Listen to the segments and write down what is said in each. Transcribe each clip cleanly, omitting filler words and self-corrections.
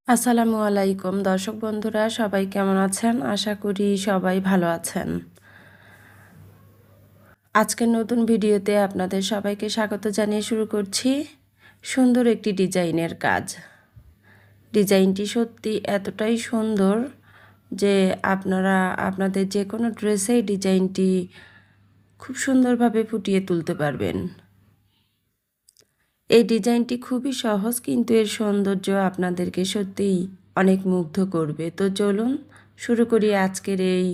আসসালামু আলাইকুম দর্শক বন্ধুরা, সবাই কেমন আছেন? আশা করি সবাই ভালো আছেন। আজকের নতুন ভিডিওতে আপনাদের সবাইকে স্বাগত জানিয়ে শুরু করছি সুন্দর একটি ডিজাইনের কাজ। ডিজাইনটি সত্যি এতটাই সুন্দর যে আপনারা আপনাদের যে কোনো ড্রেসেই ডিজাইনটি খুব সুন্দরভাবে ফুটিয়ে তুলতে পারবেন। এই ডিজাইনটি খুবই সহজ, কিন্তু এর সৌন্দর্য আপনাদেরকে সত্যিই অনেক মুগ্ধ করবে। তো চলুন শুরু করি আজকের এই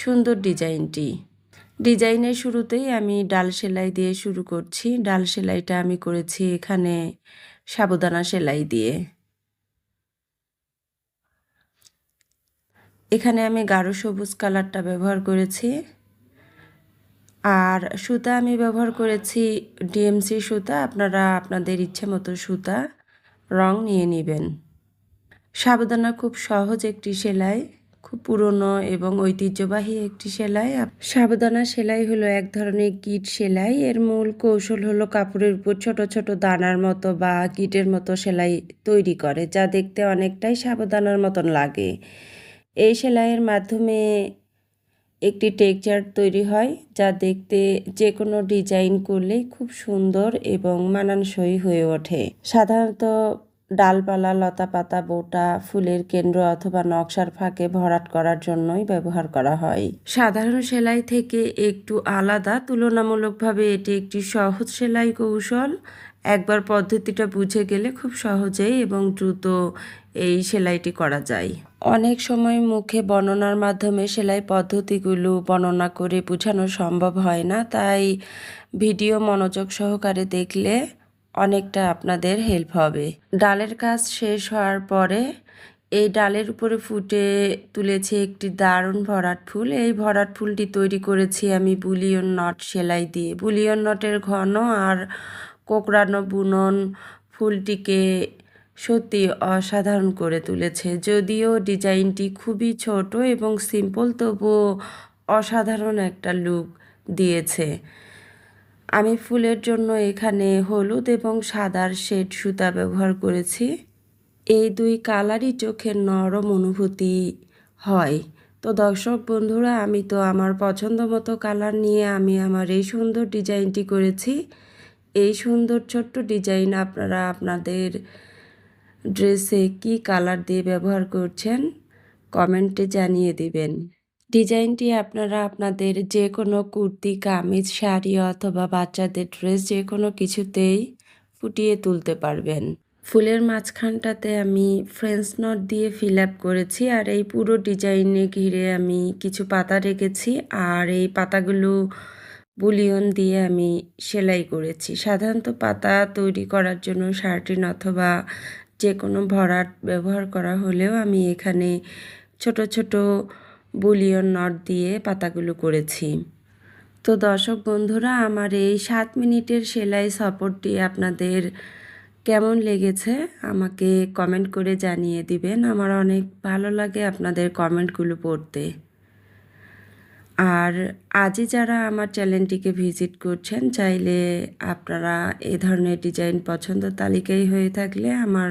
সুন্দর ডিজাইনটি। ডিজাইনের শুরুতেই আমি ডাল সেলাই দিয়ে শুরু করছি। ডাল সেলাইটা আমি করেছি এখানে সাবুদানা সেলাই দিয়ে। এখানে আমি গাঢ় সবুজ কালারটা ব্যবহার করেছি, আর সুতা আমি ব্যবহার করেছি ডিএমসি সুতা। আপনারা আপনাদের ইচ্ছে মতো সুতা রং নিয়ে নেবেন। সাবুদানা খুব সহজ একটি সেলাই, খুব পুরনো এবং ঐতিহ্যবাহী একটি সেলাই। সাবুদানা সেলাই হলো এক ধরনের গিট সেলাই। এর মূল কৌশল হলো কাপড়ের উপর ছোট ছোট দানার মতো বা গিটের মতো সেলাই তৈরি করে, যা দেখতে অনেকটাই সাবুদানার মতন লাগে। এই সেলাইয়ের মাধ্যমে একটি টেক্সচার তৈরি হয়, যা দেখতে যে কোনো ডিজাইন করলেই খুব সুন্দর এবং মানানসই হয়ে ওঠে। সাধারণত ডালপালা, লতাপাতা, বোটা, ফুলের কেন্দ্র অথবা নকশার ফাঁকে ভরাট করার জন্যই ব্যবহার করা হয়। সাধারণ সেলাই থেকে একটু আলাদা, তুলনামূলকভাবে এটি একটি সহজ সেলাই কৌশল। একবার পদ্ধতিটা বুঝে গেলে খুব সহজেই এবং দ্রুত এই সেলাইটি করা যায়। অনেক সময় মুখে বর্ণনার মাধ্যমে সেলাই পদ্ধতিগুলো বর্ণনা করে বোঝানো সম্ভব হয় না, তাই ভিডিও মনোযোগ সহকারে দেখলে অনেকটা আপনাদের হেল্প হবে। ডালের কাজ শেষ হওয়ার পরে এই ডালের উপরে ফুটে তুলেছি একটি দারুণ ভরাট ফুল। এই ভরাট ফুলটি তৈরি করেছি আমি বুলিয়ন নট সেলাই দিয়ে। বুলিয়ন নটের ঘন আর কোঁকড়ানো বুনন ফুলটিকে সত্যি অসাধারণ করে তুলেছে। যদিও ডিজাইনটি খুবই ছোট এবং সিম্পল, তবুও অসাধারণ একটা লুক দিয়েছে। আমি ফুলের জন্য এখানে হলুদ এবং সাদার শেড সুতা ব্যবহার করেছি। এই দুই কালারই চোখের নরম অনুভূতি হয়। তো দর্শক বন্ধুরা, আমি তো আমার পছন্দ মতো কালার নিয়ে আমি আমার এই সুন্দর ডিজাইনটি করেছি। এই সুন্দর ছোট্ট ডিজাইন আপনারা আপনাদের ড্রেসে কি কালার দিয়ে ব্যবহার করছেন কমেন্টে জানিয়ে দিবেন। ডিজাইনটি আপনারা আপনাদের যে কোনো কুর্তি, কামিজ, শাড়ি অথবা বাচ্চাদের ড্রেস যে কোনো কিছুতেই ফুটিয়ে তুলতে পারবেন। ফুলের মাঝখানটাতে আমি ফ্রেঞ্চ নট দিয়ে ফিল আপ করেছি, আর এই পুরো ডিজাইনে ঘিরে আমি কিছু পাতা রেখেছি, আর এই পাতাগুলো বুলিয়ন দিয়ে আমি সেলাই করেছি। সাধারণত পাতা তৈরি করার জন্য শার্টিন অথবা যে কোনো ভরাট ব্যবহার করা হলেও আমি এখানে ছোট ছোট বুলিয়ন নট দিয়ে পাতাগুলো করেছি। তো দর্শক বন্ধুরা, আমার এই 7 মিনিটের সেলাই সফরটি আপনাদের কেমন লেগেছে আমাকে কমেন্ট করে জানিয়ে দিবেন। আমার অনেক ভালো লাগে আপনাদের কমেন্টগুলো পড়তে। আর আজই যারা আমার চ্যানেলটিকে ভিজিট করছেন, চাইলে আপনারা এ ধরনের ডিজাইন পছন্দ তালিকায় হয়ে থাকলে আমার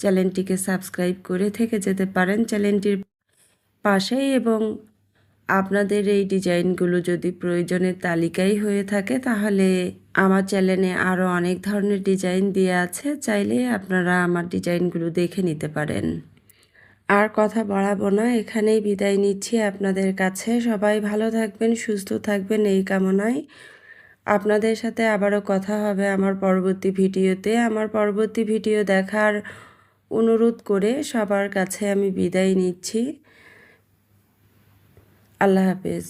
চ্যানেলটিকে সাবস্ক্রাইব করে থেকে যেতে পারেন চ্যানেলটির পাশেই। এবং আপনাদের এই ডিজাইনগুলো যদি প্রয়োজনের তালিকায় হয়ে থাকে, তাহলে আমার চ্যানেলে আরও অনেক ধরনের ডিজাইন দেওয়া আছে, চাইলে আপনারা আমার ডিজাইনগুলো দেখে নিতে পারেন। আর কথা বাড়াবো না, এখানেই বিদায় নিচ্ছি আপনাদের কাছে। সবাই ভালো থাকবেন, সুস্থ থাকবেন এই কামনায়। আপনাদের সাথে আবারও কথা হবে আমার পরবর্তী ভিডিওতে। আমার পরবর্তী ভিডিও দেখার অনুরোধ করে সবার কাছে আমি বিদায় নিচ্ছি। আল্লাহ হাফেজ।